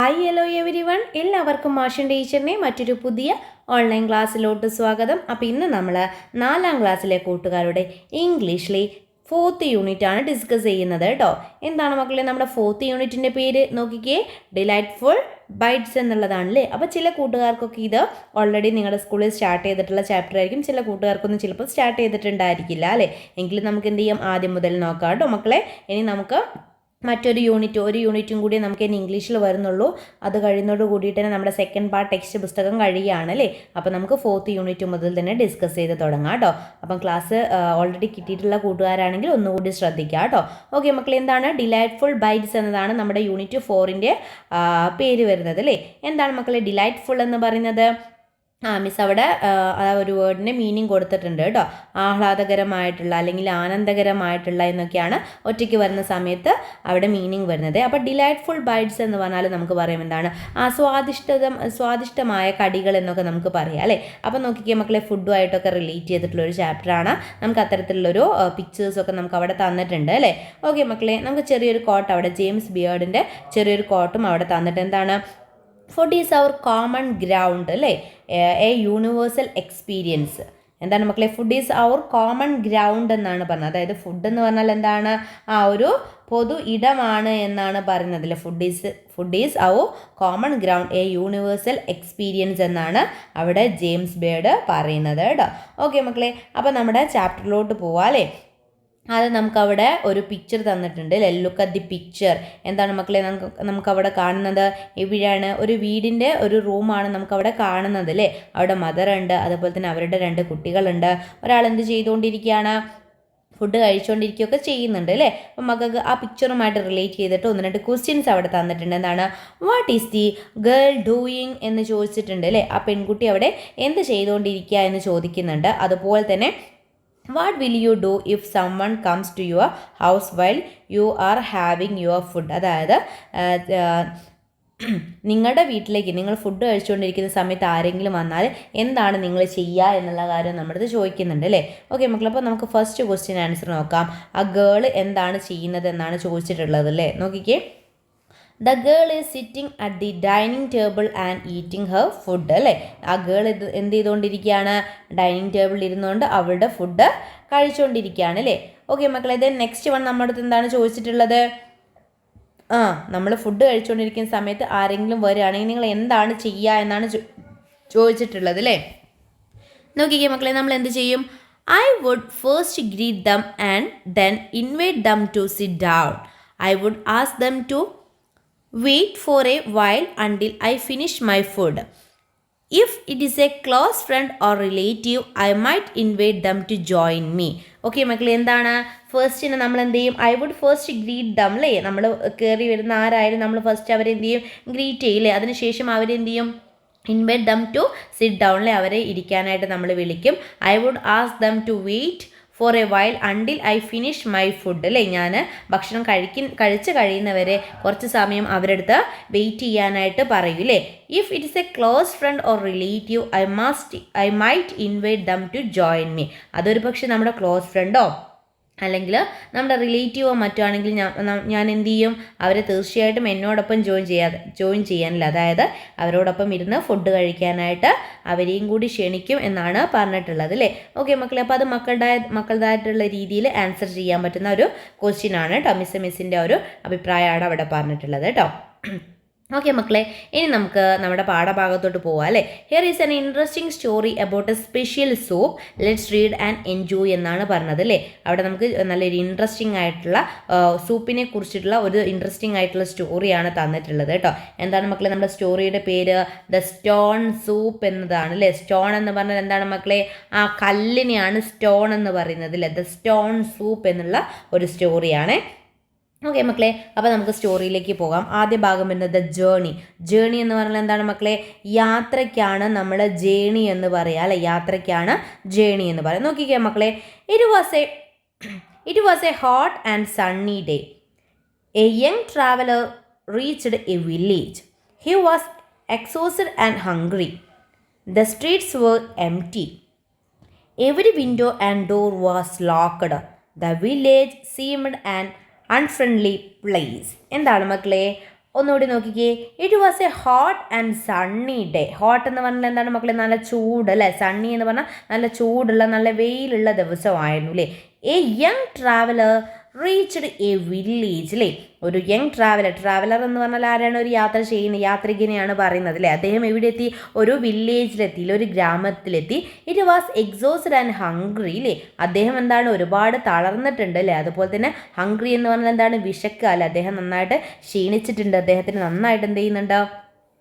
Hi hello every one, എല്ലാവർക്കും മാഷൻ ടീച്ചറിനെ മറ്റൊരു പുതിയ ഓൺലൈൻ ക്ലാസ്സിലോട്ട് സ്വാഗതം. അപ്പോൾ ഇന്ന് നമ്മൾ 4ാം ക്ലാസ്സിലെ കൂട്ടുകാരുടെ ഇംഗ്ലീഷിലെ 4th യൂണിറ്റ് ആണ് ഡിസ്കസ് ചെയ്യുന്നത് കേട്ടോ. എന്താണ് മക്കളെ നമ്മുടെ 4th യൂണിറ്റിൻ്റെ പേര് നോക്കിക്കേ, ഡിലൈറ്റ്ഫുൾ ബൈറ്റ്സ് എന്നുള്ളതാണല്ലേ. അപ്പോൾ ചില കൂട്ടുകാർക്കൊക്കെ ഇത് ഓൾറെഡി നിങ്ങളുടെ സ്കൂളിൽ സ്റ്റാർട്ട് ചെയ്തിട്ടുള്ള ചാപ്റ്റർ ആയിരിക്കും, ചില കൂട്ടുകാർക്കൊന്നും ചിലപ്പോൾ സ്റ്റാർട്ട് ചെയ്തിട്ടുണ്ടായിരിക്കില്ല അല്ലേ. എങ്കിലും നമുക്ക് എന്ത് ചെയ്യാം, ആദ്യം മുതൽ നോക്കാം കേട്ടോ മക്കളെ. ഇനി നമുക്ക് ഒരു യൂണിറ്റും കൂടി നമുക്ക് ഇനി ഇംഗ്ലീഷിൽ വരുന്നുള്ളൂ. അത് കഴിയുന്നതോട് കൂടിയിട്ട് തന്നെ നമ്മുടെ സെക്കൻഡ് പാർട്ട് ടെക്സ്റ്റ് പുസ്തകം കഴിയുകയാണ് അല്ലേ. അപ്പോൾ നമുക്ക് 4th യൂണിറ്റ് മുതൽ തന്നെ ഡിസ്കസ് ചെയ്ത് തുടങ്ങാം കേട്ടോ. അപ്പം ക്ലാസ് ഓൾറെഡി കിട്ടിയിട്ടുള്ള കൂട്ടുകാരാണെങ്കിൽ ഒന്നുകൂടി ശ്രദ്ധിക്കുക കേട്ടോ. ഓക്കെ മക്കളെ, എന്താണ് ഡിലൈറ്റ്ഫുൾ ബൈറ്റ്സ് എന്നതാണ് നമ്മുടെ യൂണിറ്റ് 4ൻ്റെ പേര് വരുന്നത് അല്ലേ. എന്താണ് മക്കളെ ഡിലൈറ്റ്ഫുൾ എന്ന് പറയുന്നത്? മിസ് അവിടെ ആ ഒരു വേർഡിന് മീനിങ് കൊടുത്തിട്ടുണ്ട് കേട്ടോ. ആഹ്ലാദകരമായിട്ടുള്ള അല്ലെങ്കിൽ ആനന്ദകരമായിട്ടുള്ള എന്നൊക്കെയാണ് ഒറ്റയ്ക്ക് വരുന്ന സമയത്ത് അവിടെ മീനിങ് വരുന്നത്. അപ്പോൾ ഡിലൈറ്റ്ഫുൾ ബൈറ്റ്സ് എന്ന് പറഞ്ഞാൽ നമുക്ക് പറയാം എന്താണ്, സ്വാദിഷ്ടമായ കടികൾ എന്നൊക്കെ നമുക്ക് പറയാം അല്ലേ. അപ്പോൾ നോക്കിക്കേ മക്കളെ, ഫുഡുമായിട്ടൊക്കെ റിലേറ്റ് ചെയ്തിട്ടുള്ള ഒരു ചാപ്റ്ററാണ്. നമുക്ക് അത്തരത്തിലുള്ളൊരു പിക്ചേഴ്സൊക്കെ നമുക്ക് അവിടെ തന്നിട്ടുണ്ട് അല്ലേ. ഓക്കെ മക്കളെ, നമുക്ക് ചെറിയൊരു കോട്ട് അവിടെ ജെയിംസ് ബിയേർഡിൻ്റെ ചെറിയൊരു കോട്ടും അവിടെ തന്നിട്ട് എന്താണ്, food is our common ground അല്ലേ, എ യൂണിവേഴ്സൽ എക്സ്പീരിയൻസ്. എന്താണ് മക്കളെ, food is our common ground എന്നാണ് പറഞ്ഞത്. അതായത് ഫുഡ് എന്ന് പറഞ്ഞാൽ എന്താണ്, ആ ഒരു പൊതു ഇടമാണ് എന്നാണ് പറയുന്നത് അല്ലേ. Food is our common ground, a universal experience എന്നാണ് അവിടെ ജെയിംസ് ബിയേർഡ് പറയുന്നത് കേട്ടോ. ഓക്കെ മക്കളെ, അപ്പോൾ നമ്മുടെ ചാപ്റ്ററിലോട്ട് പോവാം അല്ലേ. അത് നമുക്കവിടെ ഒരു പിക്ചർ തന്നിട്ടുണ്ട് അല്ലേ. Look at the picture. എന്താണ് മക്കളെ നമുക്കവിടെ കാണുന്നത്, എവിടെയാണ്, ഒരു വീടിൻ്റെ ഒരു റൂമാണ് നമുക്കവിടെ കാണുന്നത് അല്ലേ. അവിടെ മദറുണ്ട്, അതുപോലെ തന്നെ അവരുടെ 2 കുട്ടികളുണ്ട്. ഒരാൾ എന്ത് ചെയ്തുകൊണ്ടിരിക്കുകയാണ്, ഫുഡ് കഴിച്ചുകൊണ്ടിരിക്കുകയൊക്കെ ചെയ്യുന്നുണ്ട് അല്ലേ. അപ്പം മക്കൾക്ക് ആ പിക്ചറുമായിട്ട് റിലേറ്റ് ചെയ്തിട്ട് 1-2 ക്വസ്റ്റ്യൻസ് അവിടെ തന്നിട്ടുണ്ട്. എന്താണ്, what is the girl doing എന്ന് ചോദിച്ചിട്ടുണ്ട് അല്ലേ. ആ പെൺകുട്ടി അവിടെ എന്ത് ചെയ്തുകൊണ്ടിരിക്കുക എന്ന് ചോദിക്കുന്നുണ്ട്. അതുപോലെ തന്നെ what will you do if someone comes to your house while you are having your food. അതായത് നിങ്ങളുടെ വീട്ടിലേക്ക് നിങ്ങൾ ഫുഡ് കഴിച്ചുകൊണ്ടിരിക്കുന്ന സമയത്ത് ആരെങ്കിലും വന്നാൽ എന്താണ് നിങ്ങൾ ചെയ്യുക എന്നുള്ള കാര്യം നമ്മുടെ അടുത്ത് ചോദിക്കുന്നുണ്ട് അല്ലേ. ഓക്കെ മക്കളെ, അപ്പോൾ നമുക്ക് ഫസ്റ്റ് ക്വസ്റ്റ്യൻ ആൻസർ നോക്കാം. ആ ഗേൾ എന്താണ് ചെയ്യുന്നത് എന്നാണ് ചോദിച്ചിട്ടുള്ളത് അല്ലേ. നോക്കിക്കേ, the girl is sitting at the dining table and eating Har food അല്ലേ. ആ ഗേൾ എന്ത് ചെയ്തുകൊണ്ടിരിക്കുകയാണ്, ഡൈനിങ് ടേബിളിൽ ഇരുന്നുകൊണ്ട് അവളുടെ ഫുഡ് കഴിച്ചുകൊണ്ടിരിക്കുകയാണ് അല്ലേ. ഓക്കെ മക്കളെ, ഇത് നെക്സ്റ്റ് വൺ നമ്മുടെ അടുത്ത് എന്താണ് ചോദിച്ചിട്ടുള്ളത്, നമ്മൾ ഫുഡ് കഴിച്ചുകൊണ്ടിരിക്കുന്ന സമയത്ത് ആരെങ്കിലും വരികയാണെങ്കിൽ നിങ്ങൾ എന്താണ് ചെയ്യുക എന്നാണ് ചോദിച്ചിട്ടുള്ളത് അല്ലേ. നോക്കിക്കേ മക്കളെ, നമ്മൾ എന്ത് ചെയ്യും, I would first greet them and then invite them to sit down. I would ask them to wait for a while until I finish my food. If it is a close friend or relative, I might invite them to join me. Okay മക്കളെ, എന്താണ് ഫസ്റ്റിന് നമ്മൾ എന്ത് ചെയ്യും, I would first greet them അല്ലേ. നമ്മൾ കയറി വരുന്ന ആരായാലും നമ്മൾ ഫസ്റ്റ് അവരെന്ത് ചെയ്യും, ഗ്രീറ്റ് ചെയ്യില്ലേ. അതിനുശേഷം അവരെന്ത് ചെയ്യും, invite them to sit down അല്ലേ, അവരെ ഇരിക്കാനായിട്ട് നമ്മൾ വിളിക്കും. I would ask them to wait for a while until I finish my food അല്ലേ. ഞാൻ ഭക്ഷണം കഴിച്ച് കഴിയുന്നവരെ കുറച്ച് സമയം അവരുടെ അടുത്ത് വെയിറ്റ് ചെയ്യാനായിട്ട് പറയൂലേ. If it is a close friend or relative I might invite them to join me. അതൊരു പക്ഷേ നമ്മുടെ ക്ലോസ് ഫ്രണ്ടോ അല്ലെങ്കിൽ നമ്മുടെ റിലേറ്റീവോ മറ്റോ ആണെങ്കിൽ ഞാൻ എന്ത് ചെയ്യും, അവരെ തീർച്ചയായിട്ടും എന്നോടൊപ്പം ജോയിൻ ചെയ്യാനില്ല. അതായത് അവരോടൊപ്പം ഇരുന്ന് ഫുഡ് കഴിക്കാനായിട്ട് അവരെയും കൂടി ക്ഷണിക്കും എന്നാണ് പറഞ്ഞിട്ടുള്ളത് അല്ലേ. ഓക്കെ മക്കളെ, അപ്പോൾ അത് മക്കളുടേതായിട്ടുള്ള രീതിയിൽ ആൻസർ ചെയ്യാൻ പറ്റുന്ന ഒരു ക്വസ്റ്റ്യൻ ആണ് കേട്ടോ. മിസ്സിൻ്റെ ഒരു അഭിപ്രായമാണ് അവിടെ പറഞ്ഞിട്ടുള്ളത് കേട്ടോ. ഓക്കെ മക്കളെ, ഇനി നമുക്ക് നമ്മുടെ പാഠഭാഗത്തോട്ട് പോവാം അല്ലേ. Here is an interesting story about A special soup, let's read and enjoy എന്നാണ് പറഞ്ഞത് അല്ലേ. അവിടെ നമുക്ക് നല്ലൊരു ഇൻട്രസ്റ്റിംഗ് ആയിട്ടുള്ള സൂപ്പിനെ കുറിച്ചിട്ടുള്ള ഒരു ഇൻട്രസ്റ്റിംഗ് ആയിട്ടുള്ള സ്റ്റോറിയാണ് തന്നിട്ടുള്ളത് കേട്ടോ. എന്താണ് മക്കളെ നമ്മുടെ സ്റ്റോറിയുടെ പേര്, ദ സ്റ്റോൺ സൂപ്പ് എന്നതാണ് അല്ലേ. സ്റ്റോൺ എന്ന് പറഞ്ഞാൽ എന്താണ് മക്കളെ, ആ കല്ലിനെയാണ് സ്റ്റോൺ എന്ന് പറയുന്നത് അല്ലേ. ദ സ്റ്റോൺ സൂപ്പ് എന്നുള്ള ഒരു സ്റ്റോറിയാണ്. ഓക്കെ മക്കളെ, അപ്പോൾ നമുക്ക് സ്റ്റോറിയിലേക്ക് പോകാം. ആദ്യ ഭാഗം വരുന്നത് ജേണി എന്ന് പറഞ്ഞാൽ എന്താണ് മക്കളെ, യാത്രയ്ക്കാണ് നമ്മൾ ജേണി എന്ന് പറയുക അല്ലെ. യാത്രയ്ക്കാണ് ജേണി എന്ന് പറയുക. നോക്കിക്കേ മക്കളെ, it was A hot and Sunny day. A young traveller reached A village. He was exhausted and hungry. The streets were empty. Every window and door was locked. The village seemed an unfriendly place. എന്താണ് മക്കളെ, ഒന്നുകൂടി നോക്കിക്കേ. It was A hot and Sunny day. Hot എന്ന് പറഞ്ഞാൽ എന്താണ് മക്കളെ? നല്ല ചൂട് അല്ലേ. സണ്ണി എന്ന് പറഞ്ഞാൽ നല്ല ചൂടുള്ള നല്ല വെയിലുള്ള ദിവസമായിരുന്നു അല്ലേ. A young traveller reached A village അല്ലേ. ഒരു യങ് ട്രാവലർ എന്ന് പറഞ്ഞാൽ ആരാണ്? ഒരു യാത്ര ചെയ്യുന്ന യാത്രികനെയാണ് പറയുന്നത് അല്ലേ. അദ്ദേഹം എവിടെ എത്തി? ഒരു വില്ലേജിലെത്തി, ഒരു ഗ്രാമത്തിലെത്തി. It was exhausted and hungry അല്ലേ. അദ്ദേഹം എന്താണ്? ഒരുപാട് തളർന്നിട്ടുണ്ട് അല്ലേ. അതുപോലെ തന്നെ ഹംഗ്രി എന്ന് പറഞ്ഞാൽ എന്താണ്? വിശക്കുക അല്ലേ. അദ്ദേഹം നന്നായിട്ട് ക്ഷീണിച്ചിട്ടുണ്ട്. അദ്ദേഹത്തിന് നന്നായിട്ട് എന്ത് ചെയ്യുന്നുണ്ട്?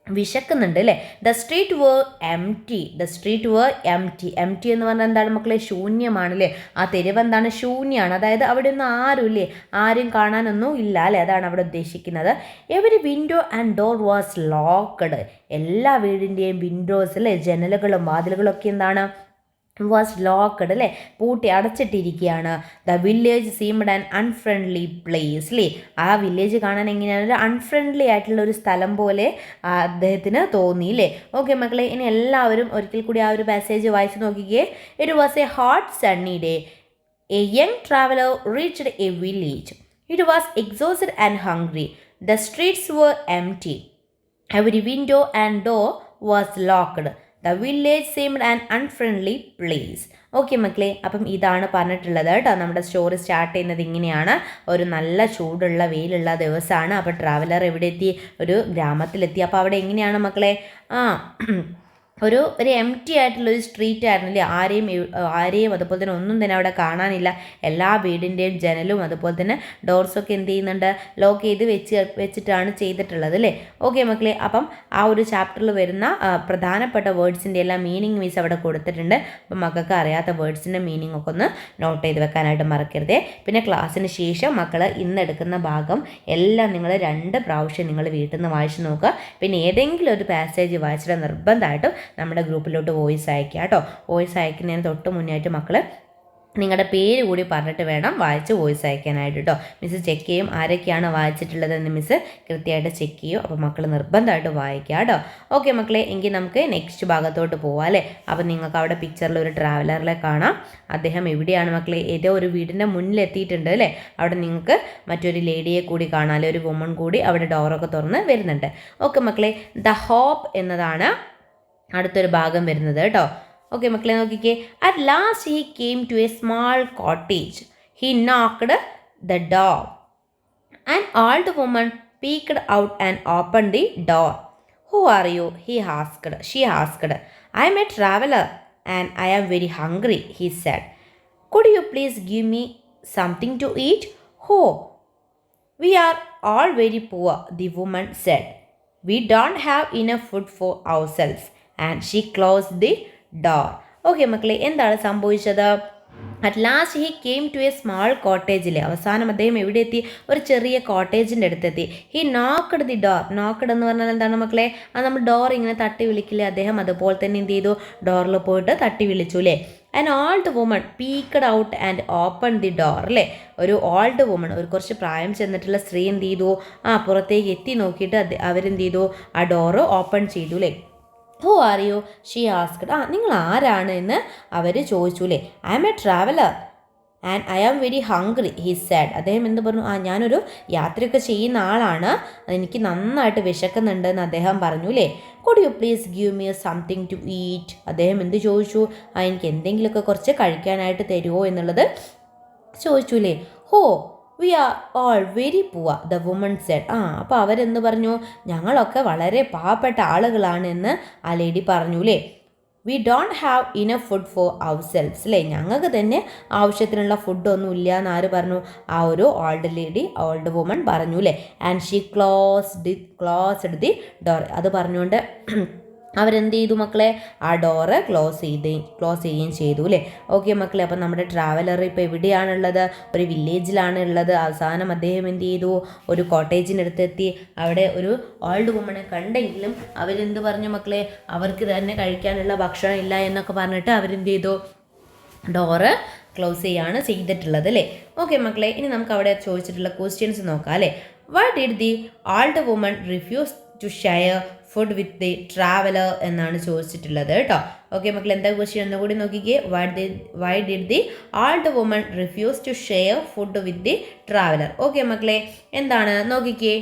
വിശക്കുന്നുണ്ട് അല്ലേ. ദ സ്ട്രീറ്റ് വേർ എംറ്റി എന്ന് പറഞ്ഞാൽ എന്താണ് മക്കളെ? ശൂന്യമാണ് അല്ലേ. ആ തെരുവ് എന്താണ്? ശൂന്യമാണ്. അതായത് അവിടെ ഒന്നും ആരും ഇല്ലേ, ആരും കാണാനൊന്നും ഇല്ല അല്ലേ. അതാണ് അവിടെ ഉദ്ദേശിക്കുന്നത്. Every window and door was locked. എല്ലാ വീടിൻ്റെയും വിൻഡോസ് അല്ലേ, ജനലുകളും വാതിലുകളും ഒക്കെ എന്താണ്? വാസ് ലോക്ക്ഡ് അല്ലേ, പൂട്ടി അടച്ചിട്ടിരിക്കുകയാണ്. The village seemed an unfriendly place അല്ലേ. ആ വില്ലേജ് കാണാൻ എങ്ങനെയാണ്? ഒരു അൺഫ്രണ്ട്ലി ആയിട്ടുള്ള ഒരു സ്ഥലം പോലെ അദ്ദേഹത്തിന് തോന്നി അല്ലേ. ഓക്കെ മക്കളെ, ഇനി എല്ലാവരും ഒരിക്കൽ കൂടി ആ ഒരു പാസേജ് വായിച്ച് നോക്കിക്കേ. It was A hot Sunny day. A young traveller reached A village. It was exhausted and hungry. The streets were empty. Every window and door was locked. The village seemed an unfriendly place. Okay മക്കളെ, അപ്പം ഇതാണ് പറഞ്ഞിട്ടുള്ളത് കേട്ടോ. നമ്മുടെ story start ചെയ്യുന്നത് ഇങ്ങനെയാണ്. ഒരു നല്ല ചൂടുള്ള വെയിലുള്ള ദിവസമാണ്. അപ്പോൾ ട്രാവലർ എവിടെ എത്തി? ഒരു ഗ്രാമത്തിലെത്തി. അപ്പോൾ അവിടെ എങ്ങനെയാണ് മക്കളെ? ഒരു എംറ്റി ആയിട്ടുള്ളൊരു സ്ട്രീറ്റ് ആയിരുന്നില്ലേ. ആരെയും അതുപോലെ തന്നെ ഒന്നും തന്നെ അവിടെ കാണാനില്ല. എല്ലാ വീടിൻ്റെയും ജനലും അതുപോലെ തന്നെ ഡോർസൊക്കെ എന്ത് ചെയ്യുന്നുണ്ട്? ലോക്ക് ചെയ്ത് വെച്ചിട്ടാണ് ചെയ്തിട്ടുള്ളത് അല്ലേ. ഓക്കെ മക്കളെ, അപ്പം ആ ഒരു ചാപ്റ്ററിൽ വരുന്ന പ്രധാനപ്പെട്ട വേർഡ്സിൻ്റെ എല്ലാം മീനിങ് മീൻസ് അവിടെ കൊടുത്തിട്ടുണ്ട്. അപ്പം മക്കൾക്ക് അറിയാത്ത വേർഡ്സിൻ്റെ മീനിങ് ഒക്കെ ഒന്ന് നോട്ട് ചെയ്ത് വെക്കാനായിട്ട് മറക്കരുതേ. പിന്നെ ക്ലാസ്സിന് ശേഷം മക്കൾ ഇന്നെടുക്കുന്ന ഭാഗം എല്ലാം നിങ്ങൾ 2 പ്രാവശ്യം നിങ്ങൾ വീട്ടിൽ നിന്ന് വായിച്ച് നോക്കുക. പിന്നെ ഏതെങ്കിലും ഒരു പാസേജ് വായിച്ചിട്ട് നിർബന്ധമായിട്ടും നമ്മുടെ ഗ്രൂപ്പിലോട്ട് വോയിസ് അയക്കുക കേട്ടോ. വോയിസ് അയക്കുന്നതിന് തൊട്ട് മുന്നായിട്ട് മക്കൾ നിങ്ങളുടെ പേര് കൂടി പറഞ്ഞിട്ട് വേണം വായിച്ച് വോയിസ് അയക്കാനായിട്ട് കേട്ടോ. മിസ്സ് ചെക്ക് ചെയ്യും ആരൊക്കെയാണ് വായിച്ചിട്ടുള്ളതെന്ന് മിസ്സ് കൃത്യമായിട്ട് ചെക്ക് ചെയ്യും. അപ്പോൾ മക്കൾ നിർബന്ധമായിട്ട് വായിക്കുക കേട്ടോ. ഓക്കെ മക്കളെ, എങ്കിൽ നമുക്ക് നെക്സ്റ്റ് ഭാഗത്തോട്ട് പോവാം അല്ലേ. അപ്പോൾ നിങ്ങൾക്ക് അവിടെ പിക്ചറിൽ ഒരു ട്രാവലറിലെ കാണാം. അദ്ദേഹം എവിടെയാണ് മക്കളെ? ഏതോ ഒരു വീടിൻ്റെ മുന്നിലെത്തിയിട്ടുണ്ട് അല്ലേ. അവിടെ നിങ്ങൾക്ക് മറ്റൊരു ലേഡിയെ കൂടി കാണാം അല്ലെ, ഒരു വുമൺ കൂടി അവിടെ ഡോറൊക്കെ തുറന്ന് വരുന്നുണ്ട്. ഓക്കെ മക്കളെ, ദ ഹോപ്പ് എന്നതാണ് അടുത്തൊരു ഭാഗം വരുന്നത് കേട്ടോ. ഓക്കെ മക്കളെ നോക്കിക്കേ. At last he came to a small cottage. He knocked the door. An old woman peeked out and open the door. Who are you? She asked. I am a traveller and I am very hungry, he said. Could you please give me something to eat? Oh, we are all very poor, the woman said. We don't have enough food for ourselves. And she closed the door. Okay മക്കളെ, എന്താണ് സംഭവിച്ചത്? At last he came to a small കോട്ടേജിൽ. അവസാനം അദ്ദേഹം എവിടെ എത്തി? ഒരു ചെറിയ കോട്ടേജിൻ്റെ അടുത്തെത്തി. He knocked the door. Knocked എന്ന് പറഞ്ഞാൽ എന്താണ് മക്കളെ? നമ്മൾ ഡോർ ഇങ്ങനെ തട്ടി വിളിക്കില്ലേ, അദ്ദേഹം അതുപോലെ തന്നെ എന്ത് ചെയ്തു? ഡോറിൽ പോയിട്ട് തട്ടി വിളിച്ചു അല്ലേ. An old woman peeked out and open the door അല്ലേ. ഒരു ഓൾഡ് വുമൺ, ഒരു കുറച്ച് പ്രായം ചെന്നിട്ടുള്ള സ്ത്രീ എന്ത് ചെയ്തു? പുറത്തേക്ക് എത്തി നോക്കിയിട്ട് അവരെന്ത് ചെയ്തു? ആ ഡോറ് ഓപ്പൺ ചെയ്തു അല്ലേ. Who are you? She asked. നിങ്ങൾ ആരാണ് എന്ന് അവർ ചോദിച്ചു അല്ലേ. I am a traveller and I am very hungry, he said. അദ്ദേഹം എന്ത് പറഞ്ഞു? ഞാനൊരു യാത്രയൊക്കെ ചെയ്യുന്ന ആളാണ്, എനിക്ക് നന്നായിട്ട് വിശക്കുന്നുണ്ട് എന്ന് അദ്ദേഹം പറഞ്ഞു അല്ലേ. Could you please give me something to eat? അദ്ദേഹം എന്ത് ചോദിച്ചു? എനിക്ക് എന്തെങ്കിലുമൊക്കെ കുറച്ച് കഴിക്കാനായിട്ട് തരുമോ എന്നുള്ളത് ചോദിച്ചു അല്ലേ. Oh, we are all very poor, the woman said. അപ്പോൾ അവരെന്ത് പറഞ്ഞു? ഞങ്ങളൊക്കെ വളരെ പാവപ്പെട്ട ആളുകളാണ് എന്ന് ആ ലേഡി പറഞ്ഞു അല്ലേ. We don't have enough food for ourselves അല്ലേ. ഞങ്ങൾക്ക് തന്നെ ആവശ്യത്തിനുള്ള ഫുഡൊന്നും ഇല്ല എന്ന് ആര് പറഞ്ഞു? ആ ഒരു ഓൾഡ് വുമൺ പറഞ്ഞു അല്ലേ. And she closed the door. അത് പറഞ്ഞുകൊണ്ട് അവരെന്ത് ചെയ്തു മക്കളെ? ആ ഡോറ് ക്ലോസ് ചെയ്യുകയും ചെയ്തു അല്ലേ. ഓക്കെ മക്കളെ, അപ്പം നമ്മുടെ ട്രാവലർ ഇപ്പോൾ എവിടെയാണുള്ളത്? ഒരു വില്ലേജിലാണ് ഉള്ളത്. അവസാനം അദ്ദേഹം എന്ത് ചെയ്തു? ഒരു കോട്ടേജിനടുത്തെത്തി. അവിടെ ഒരു ഓൾഡ് വുമണെ കണ്ടെങ്കിലും അവരെന്ത് പറഞ്ഞു മക്കളെ? അവർക്ക് തന്നെ കഴിക്കാനുള്ള ഭക്ഷണം ഇല്ല എന്നൊക്കെ പറഞ്ഞിട്ട് അവരെന്ത് ചെയ്തു? ഡോറ് ക്ലോസ് ചെയ്യാണ് ചെയ്തിട്ടുള്ളത് അല്ലേ. ഓക്കെ മക്കളെ, ഇനി നമുക്ക് അവിടെ ചോദിച്ചിട്ടുള്ള ക്വസ്റ്റ്യൻസ് നോക്കാം അല്ലേ. Why did the old woman refuse to share food with the traveller എന്നാണ് ചോദിച്ചിട്ടുള്ളത് കേട്ടോ. ഓക്കെ മക്കളെ, എന്താ ക്വസ്റ്റ്യൻ ഒന്നുകൂടി നോക്കിക്കേ. Why did the old woman refuse to share food with the traveller? Okay മക്കളെ, എന്താണ് നോക്കിക്കേ.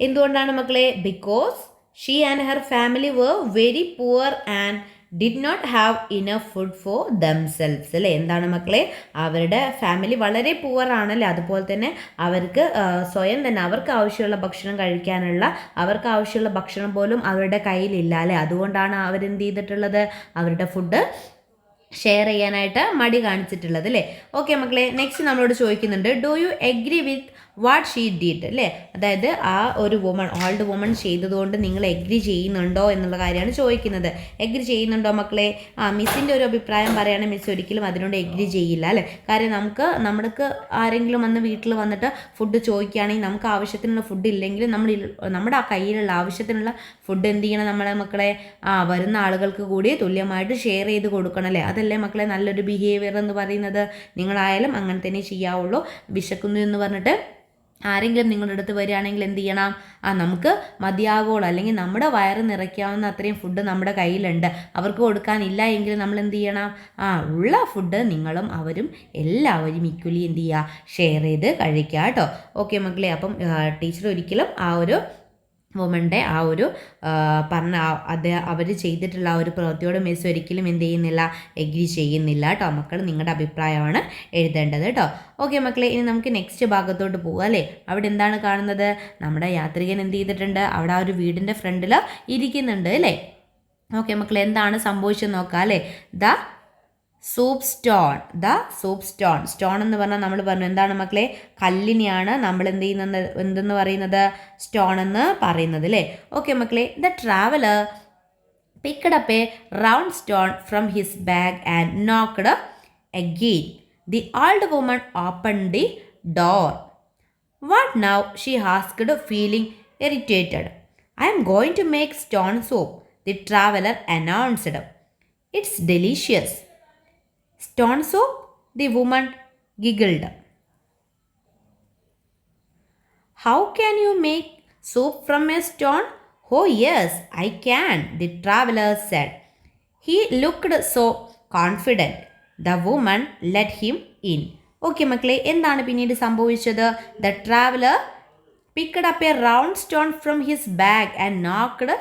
എന്തുകൊണ്ടാണ് മക്കളെ? Because she and her family were very poor and did not have enough food for themselves അല്ലേ. എന്താണ് മക്കളെ? അവരുടെ ഫാമിലി വളരെ പുവർ ആണല്ലേ, അതുപോലെ തന്നെ അവർക്ക് സ്വയം തന്നെ അവർക്ക് ആവശ്യമുള്ള ഭക്ഷണം കഴിക്കാനുള്ള അവർക്ക് ആവശ്യമുള്ള ഭക്ഷണം പോലും അവരുടെ കയ്യിലില്ല അല്ലേ. അതുകൊണ്ടാണ് അവരെന്ത് ചെയ്തിട്ടുള്ളത്? അവരുടെ ഫുഡ് ഷെയർ ചെയ്യാനായിട്ട് മടി കാണിച്ചിട്ടുള്ളത് അല്ലേ. ഓക്കെ മക്കളെ, നെക്സ്റ്റ് നമ്മളോട് ചോദിക്കുന്നുണ്ട്, do you agree with what she did അല്ലേ. അതായത് ആ ഒരു ഓൾഡ് വുമൺ ചെയ്തതുകൊണ്ട് നിങ്ങൾ എഗ്രി ചെയ്യുന്നുണ്ടോ എന്നുള്ള കാര്യമാണ് ചോദിക്കുന്നത്. എഗ്രി ചെയ്യുന്നുണ്ടോ മക്കളെ? മിസ്സിൻ്റെ ഒരു അഭിപ്രായം പറയുകയാണെങ്കിൽ മിസ് ഒരിക്കലും അതിനോട് എഗ്രി ചെയ്യില്ല അല്ലേ. കാര്യം നമ്മൾക്ക് ആരെങ്കിലും വന്ന് വീട്ടിൽ വന്നിട്ട് ഫുഡ് ചോദിക്കുകയാണെങ്കിൽ നമുക്ക് ആവശ്യത്തിനുള്ള ഫുഡ് ഇല്ലെങ്കിൽ നമ്മുടെ ആ കയ്യിലുള്ള ആവശ്യത്തിനുള്ള ഫുഡ് എന്ത് ചെയ്യണം നമ്മളെ മക്കളെ? വരുന്ന ആളുകൾക്ക് കൂടി തുല്യമായിട്ട് ഷെയർ ചെയ്ത് കൊടുക്കണം അല്ലേ. അതല്ലേ മക്കളെ നല്ലൊരു ബിഹേവിയർ എന്ന് പറയുന്നത്. നിങ്ങളായാലും അങ്ങനെ തന്നെ ചെയ്യാവുള്ളൂ. വിശക്കുന്നു എന്ന് പറഞ്ഞിട്ട് ആരെങ്കിലും നിങ്ങളുടെ അടുത്ത് വരികയാണെങ്കിൽ എന്ത് ചെയ്യണം? നമുക്ക് മതിയാകോളം അല്ലെങ്കിൽ നമ്മുടെ വയറ് നിറയ്ക്കാവുന്ന അത്രയും ഫുഡ് നമ്മുടെ കയ്യിലുണ്ട്. അവർക്ക് കൊടുക്കാനില്ല എങ്കിൽ നമ്മൾ എന്ത് ചെയ്യണം? ഉള്ള ഫുഡ് നിങ്ങളും അവരും എല്ലാവരും ഈക്വലി എന്ത് ചെയ്യുക? ഷെയർ ചെയ്ത് കഴിക്കുക കേട്ടോ. ഓക്കെ മക്കളെ, അപ്പം ടീച്ചർ ഒരിക്കലും ആ ഒരു വുമൻ്റെ ആ ഒരു അവർ ചെയ്തിട്ടുള്ള ആ ഒരു പ്രവൃത്തിയോട് മിസ് ഒരിക്കലും എന്ത് ചെയ്യുന്നില്ല? എഗ്രി ചെയ്യുന്നില്ല കേട്ടോ. മക്കൾ നിങ്ങളുടെ അഭിപ്രായമാണ് എഴുതേണ്ടത് കേട്ടോ. ഓക്കെ മക്കളെ, ഇനി നമുക്ക് നെക്സ്റ്റ് ഭാഗത്തോട്ട് പോകാം അല്ലേ. അവിടെ എന്താണ് കാണുന്നത്? നമ്മുടെ യാത്രികൻ എന്ത് ചെയ്തിട്ടുണ്ട്? അവിടെ ആ ഒരു വീടിൻ്റെ ഫ്രണ്ടിൽ ഇരിക്കുന്നുണ്ട് അല്ലേ. ഓക്കെ മക്കളെ, എന്താണ് സംഭവിച്ചത് നോക്കാം അല്ലേ. സൂപ്പ് സ്റ്റോൺ എന്ന് പറഞ്ഞാൽ നമ്മൾ പറഞ്ഞു എന്താണ് മക്കളെ? കല്ലിനെയാണ് നമ്മൾ എന്തെന്ന് പറയുന്നത്? സ്റ്റോൺ എന്ന് പറയുന്നത് അല്ലേ. ഓക്കെ മക്കളെ, the traveller picked up a round stone from his bag and knocked again. The old woman opened the door. What now? She asked, feeling irritated. I am going to make stone soup, the traveler announced. It's delicious. Stone soup? The woman giggled. How can you make soup from a stone? Oh yes, I can, the traveler said. He looked so confident. The woman let him in. Okay മക്കളെ, എന്താണ് പിന്നീട് സംഭവിച്ചത്? The traveler picked up a round stone from his bag and knocked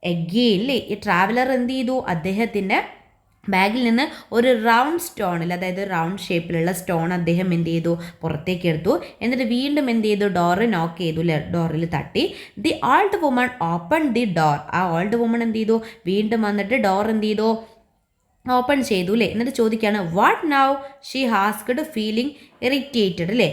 again. ഈ traveller എന്ത് ചെയ്തു? അദ്ദേഹത്തിൻ്റെ ബാഗിൽ നിന്ന് ഒരു റൗണ്ട് സ്റ്റോണിൽ, അതായത് റൗണ്ട് ഷേപ്പിലുള്ള സ്റ്റോൺ അദ്ദേഹം എന്ത് ചെയ്തു? പുറത്തേക്ക് എടുത്തു. എന്നിട്ട് വീണ്ടും എന്ത് ചെയ്തു? ഡോറ് നോക്ക് ചെയ്തു അല്ലേ. ഡോറിൽ തട്ടി. The old woman open the door. ആ ഓൾഡ് വുമൺ എന്ത് ചെയ്തു? വീണ്ടും വന്നിട്ട് ഡോർ എന്ത് ചെയ്തു? ഓപ്പൺ ചെയ്തു അല്ലേ. എന്നിട്ട് ചോദിക്കുകയാണ് what now? She asked feeling irritated അല്ലേ.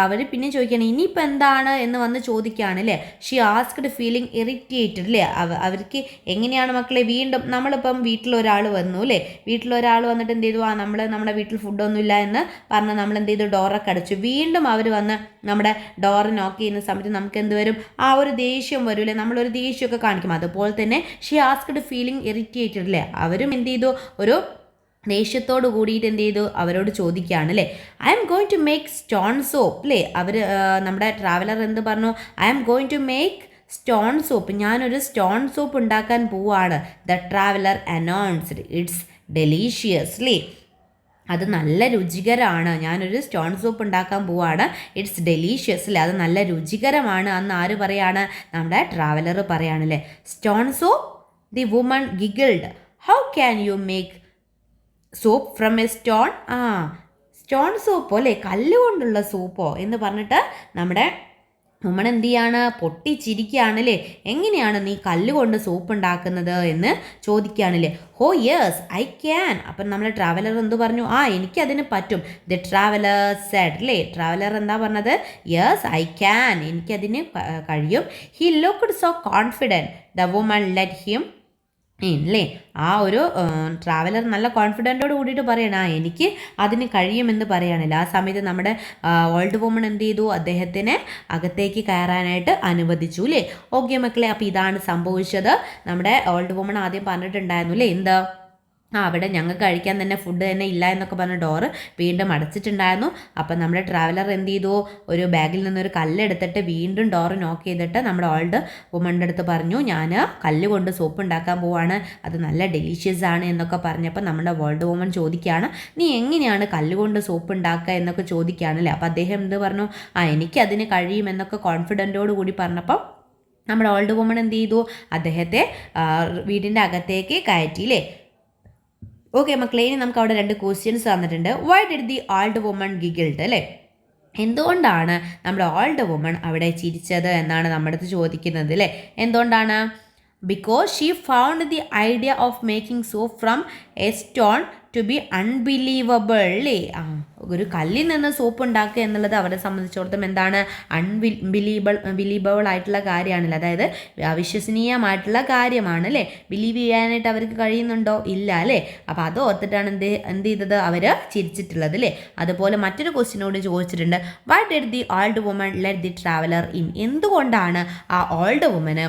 അവർ പിന്നെ ചോദിക്കുകയാണ് ഇനിയിപ്പോൾ എന്താണ് എന്ന് വന്ന് ചോദിക്കുകയാണ് അല്ലേ. ഷീ ആസ്ക്ഡ് ഫീലിംഗ് ഇറിറ്റേറ്റഡ് അല്ലേ. അവർക്ക് എങ്ങനെയാണ് മക്കളെ? വീണ്ടും നമ്മളിപ്പം വീട്ടിലൊരാൾ വന്നു അല്ലേ. വീട്ടിലൊരാൾ വന്നിട്ട് എന്ത് ചെയ്തു? നമ്മുടെ വീട്ടിൽ ഫുഡൊന്നുമില്ല എന്ന് പറഞ്ഞ് നമ്മൾ എന്ത് ചെയ്തു? ഡോറൊക്കെ അടച്ചു. വീണ്ടും അവർ വന്ന് നമ്മുടെ ഡോറ് നോക്ക് ചെയ്യുന്ന സമയത്ത് നമുക്ക് എന്ത് വരും? ആ ഒരു ദേഷ്യം വരും അല്ലേ. നമ്മളൊരു ദേഷ്യമൊക്കെ കാണിക്കും. അതുപോലെ തന്നെ ഷീ ആസ്ക്ഡ് ഫീലിംഗ് ഇറിറ്റേറ്റഡ് അല്ലേ. അവരും എന്ത് ചെയ്തു? ഒരു ദേഷ്യത്തോട് കൂടിയിട്ട് എന്ത് ചെയ്തു? അവരോട് ചോദിക്കുകയാണ് അല്ലേ. I am going to make stone soap അല്ലേ. നമ്മുടെ ട്രാവലർ എന്ത് പറഞ്ഞു? I am going to make stone soap. ഞാനൊരു സ്റ്റോൺ സോപ്പ് ഉണ്ടാക്കാൻ പോവാണ്. The traveller announced. It's deliciously. അത് നല്ല രുചികരമാണ്. ഞാനൊരു സ്റ്റോൺ സൂപ്പ് ഉണ്ടാക്കാൻ പോവാണ്. It's deliciously. അത് നല്ല രുചികരമാണ് എന്ന് ആര് പറയാണ്? നമ്മുടെ ട്രാവലർ പറയാണല്ലേ. Stone soup? The woman giggled. How can you make soup from a stone? Stone സൂപ്പോ അല്ലേ, കല്ലുകൊണ്ടുള്ള സൂപ്പോ എന്ന് പറഞ്ഞിട്ട് നമ്മുടെ വുമൺ എന്ത് ചെയ്യാണ്? പൊട്ടിച്ചിരിക്കുകയാണല്ലേ. എങ്ങനെയാണ് നീ കല്ലുകൊണ്ട് സൂപ്പ് ഉണ്ടാക്കുന്നത് എന്ന് ചോദിക്കുകയാണല്ലേ. ഹോ യെസ് ഐ ക്യാൻ. അപ്പം നമ്മൾ ട്രാവലർ എന്ത് പറഞ്ഞു? എനിക്കതിന് പറ്റും. ദി ട്രാവലർ സെഡ് അല്ലേ. ട്രാവലർ എന്താ പറഞ്ഞത്? യെസ് ഐ ക്യാൻ, എനിക്കതിന് കഴിയും. He looked so confident. The woman let him അല്ലേ. ആ ഒരു ട്രാവലർ നല്ല കോൺഫിഡൻറ്റോട് കൂടിയിട്ട് പറയണം എനിക്ക് അതിന് കഴിയുമെന്ന് പറയുകയാണല്ലോ. ആ സമയത്ത് നമ്മുടെ ഓൾഡ് വുമൺ എന്ത് ചെയ്തു? അദ്ദേഹത്തിനെ അകത്തേക്ക് കയറാനായിട്ട് അനുവദിച്ചു അല്ലേ. ഓക്കെ മക്കളെ, അപ്പോൾ ഇതാണ് സംഭവിച്ചത്. നമ്മുടെ ഓൾഡ് വുമൺ ആദ്യം പറഞ്ഞിട്ടുണ്ടായിരുന്നു അല്ലേ, എന്താ അവിടെ ഞങ്ങൾക്ക് കഴിക്കാൻ തന്നെ ഫുഡ് തന്നെ ഇല്ല എന്നൊക്കെ പറഞ്ഞ് ഡോറ് വീണ്ടും അടച്ചിട്ടുണ്ടായിരുന്നു. അപ്പം നമ്മുടെ ട്രാവലർ എന്ത് ചെയ്തു? ഒരു ബാഗിൽ നിന്നൊരു കല്ലെടുത്തിട്ട് വീണ്ടും ഡോറ് നോക്ക് ചെയ്തിട്ട് നമ്മുടെ ഓൾഡ് വുമണിൻ്റെ അടുത്ത് പറഞ്ഞു ഞാൻ കല്ല് കൊണ്ട് സോപ്പ് ഉണ്ടാക്കാൻ പോവാണ്, അത് നല്ല ഡെലീഷ്യസ് ആണ് എന്നൊക്കെ പറഞ്ഞപ്പോൾ നമ്മുടെ ഓൾഡ് വുമൺ ചോദിക്കുകയാണ് നീ എങ്ങനെയാണ് കല്ലുകൊണ്ട് സോപ്പ് ഉണ്ടാക്കുക എന്നൊക്കെ ചോദിക്കുകയാണല്ലേ. അപ്പോൾ അദ്ദേഹം എന്ത് പറഞ്ഞു? എനിക്കതിന് കഴിയുമെന്നൊക്കെ കോൺഫിഡൻറ്റോട് കൂടി പറഞ്ഞപ്പം നമ്മുടെ ഓൾഡ് വുമൺ എന്ത് ചെയ്തു, അദ്ദേഹത്തെ വീടിൻ്റെ അകത്തേക്ക് കയറ്റിയില്ലേ. ഓക്കെ മക്കളെ, ഇനി നമുക്ക് അവിടെ 2 ക്വസ്റ്റ്യൻസ് തന്നിട്ടുണ്ട്. Y did the old woman giggled അല്ലേ, എന്തുകൊണ്ടാണ് നമ്മുടെ ഓൾഡ് വുമൺ അവിടെ ചിരിച്ചത് എന്നാണ് നമ്മുടെ അടുത്ത് ചോദിക്കുന്നത് അല്ലേ. എന്തുകൊണ്ടാണ്? Because she found the idea of making soap from a stone to be unbelievable അല്ലേ. ഒരു കല്ലിൽ നിന്ന് സോപ്പ് ഉണ്ടാക്കുക എന്നുള്ളത് അവരെ സംബന്ധിച്ചിടത്തോളം എന്താണ്, ബിലീവബിൾ ആയിട്ടുള്ള കാര്യമാണല്ലോ, അതായത് അവിശ്വസനീയമായിട്ടുള്ള കാര്യമാണ് അല്ലേ. ബിലീവ് ചെയ്യാനായിട്ട് അവർക്ക് കഴിയുന്നുണ്ടോ? ഇല്ല അല്ലേ. അപ്പോൾ അത് ഓർത്തിട്ടാണ് എന്ത് ചെയ്തത്, അവർ ചിരിച്ചിട്ടുള്ളത് അല്ലേ. അതുപോലെ മറ്റൊരു ക്വസ്റ്റ്യനോട് ചോദിച്ചിട്ടുണ്ട്, Y did the old woman let the traveller in, എന്തുകൊണ്ടാണ് ആ ഓൾഡ് വുമന്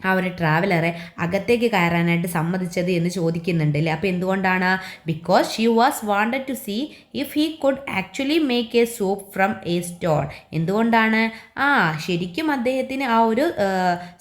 ആ ഒരു ട്രാവലറെ അകത്തേക്ക് കയറാനായിട്ട് സമ്മതിച്ചത് എന്ന് ചോദിക്കുന്നുണ്ട് അല്ലേ. അപ്പോൾ എന്തുകൊണ്ടാണ്? Because she was wanted to see if he could actually make a soap from a stone. എന്തുകൊണ്ടാണ്? ശരിക്കും അദ്ദേഹത്തിന് ആ ഒരു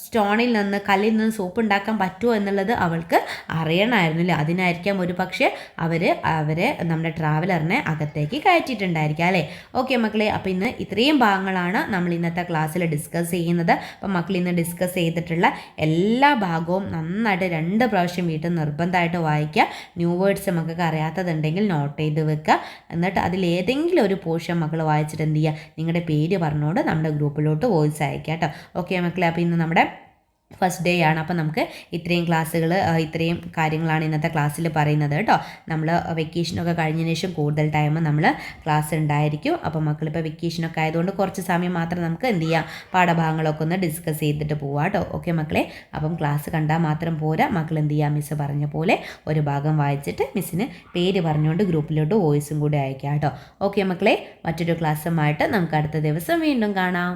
സ്റ്റോണിൽ നിന്ന്, കല്ലിൽ നിന്ന് സോപ്പ് ഉണ്ടാക്കാൻ പറ്റുമോ എന്നുള്ളത് അവൾക്ക് അറിയണമായിരുന്നില്ല. അതിനായിരിക്കാം ഒരു പക്ഷേ അവരെ നമ്മുടെ ട്രാവലറിനെ അകത്തേക്ക് കയറ്റിയിട്ടുണ്ടായിരിക്കാം അല്ലേ. ഓക്കെ മക്കളെ, അപ്പോൾ ഇന്ന് ഇത്രയും ഭാഗങ്ങളാണ് നമ്മൾ ഇന്നത്തെ ക്ലാസ്സിൽ ഡിസ്കസ് ചെയ്യുന്നത്. അപ്പം മക്കൾ ഇന്ന് ഡിസ്കസ് ചെയ്തിട്ടുള്ള എല്ലാ ഭാഗവും നന്നായിട്ട് 2 പ്രാവശ്യം വീട്ടിൽ നിർബന്ധമായിട്ട് വായിക്കുക. ന്യൂ വേർഡ്സ് നമുക്കൊക്കെ അറിയാത്തതുണ്ടെങ്കിൽ നോട്ട് ചെയ്ത് വെക്കുക. എന്നിട്ട് അതിലേതെങ്കിലും ഒരു പോർഷൻ മക്കൾ വായിച്ചിട്ട് എന്ത് ചെയ്യുക, നിങ്ങളുടെ പേര് പറഞ്ഞുകൊണ്ട് നമ്മുടെ ഗ്രൂപ്പിലോട്ട് വോയിസ് അയക്കുക കേട്ടോ. ഓക്കെ മക്കളെ, അപ്പോൾ ഇന്ന് നമ്മുടെ ഫസ്റ്റ് ഡേ ആണ്. അപ്പോൾ നമുക്ക് ഇത്രയും കാര്യങ്ങളാണ് ഇന്നത്തെ ക്ലാസ്സിൽ പറയുന്നത് കേട്ടോ. നമ്മൾ വെക്കേഷനൊക്കെ കഴിഞ്ഞതിന് ശേഷം കൂടുതൽ ടൈം നമ്മൾ ക്ലാസ് ഉണ്ടായിരിക്കും. അപ്പോൾ മക്കളിപ്പോൾ വെക്കേഷനൊക്കെ ആയതുകൊണ്ട് കുറച്ച് സമയം മാത്രം നമുക്ക് എന്ത് ചെയ്യാം, പാഠഭാഗങ്ങളൊക്കെ ഒന്ന് ഡിസ്കസ് ചെയ്തിട്ട് പോവാം കേട്ടോ. ഓക്കെ മക്കളെ, അപ്പം ക്ലാസ് കണ്ടാൽ മാത്രം പോരാ, മക്കൾ എന്ത് ചെയ്യുക, മിസ്സ് പറഞ്ഞ പോലെ ഒരു ഭാഗം വായിച്ചിട്ട് മിസ്സിന് പേര് പറഞ്ഞുകൊണ്ട് ഗ്രൂപ്പിലോട്ട് വോയിസും കൂടി അയക്കാം കേട്ടോ. ഓക്കെ മക്കളെ, മറ്റൊരു ക്ലാസ്സുമായിട്ട് നമുക്ക് അടുത്ത ദിവസം വീണ്ടും കാണാം.